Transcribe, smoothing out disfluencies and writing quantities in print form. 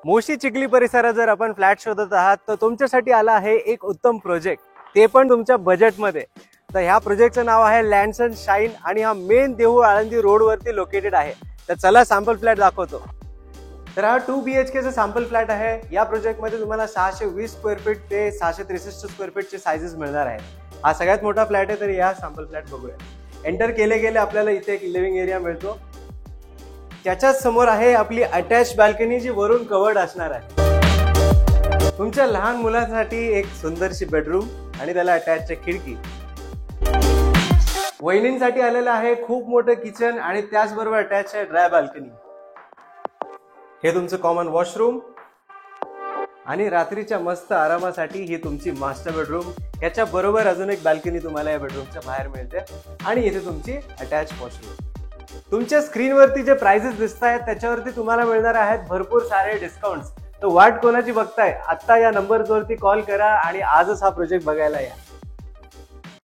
मोशी चिखली परिसरात जर आपण फ्लॅट शोधत आहात तर तुमच्यासाठी आला आहे एक उत्तम प्रोजेक्ट, ते पण तुमच्या बजेटमध्ये. तर ह्या प्रोजेक्टचं नाव आहे लँड्स अँड शाईन आणि हा मेन देहू आळंदी रोडवरती लोकेटेड आहे. तर चला सॅम्पल फ्लॅट दाखवतो. तर हा 2 BHK चा सॅम्पल फ्लॅट आहे. या प्रोजेक्टमध्ये तुम्हाला 620 स्क्वेअर फीट ते 663 स्क्वेअर फीटचे साइजेस मिळणार आहेत. हा सगळ्यात मोठा फ्लॅट आहे. तर या सॅम्पल फ्लॅट बघूया. एंटर केले गेले आपल्याला इथे एक लिव्हिंग एरिया मिळतो. त्याच्याच समोर आहे आपली अटॅच बाल्कनी, जी वरून कवर्ड असणार आहे. तुमच्या लहान मुलांसाठी एक सुंदरशी बेडरूम आणि त्याला अटॅच खिडकी. वहिनींसाठी आलेलं आहे खूप मोठं किचन आणि त्याचबरोबर अटॅच आहे ड्राय बाल्कनी. हे तुमचं कॉमन वॉशरूम आणि रात्रीच्या मस्त आरामासाठी ही तुमची मास्टर बेडरूम. याच्या बरोबर अजून एक बाल्कनी तुम्हाला या बेडरूमच्या बाहेर मिळते आणि इथे तुमची अटॅच वॉशरूम. तुमच्या स्क्रीनवरती जे प्राइसेस दिसत आहेत त्याच्यावरती तुम्हाला मिळणार आहेत भरपूर सारे डिस्काउंट्स. तर वाट कोणाची बघताय? आता या नंबरवरती कॉल करा आणि आजच हा प्रोजेक्ट बघायला या.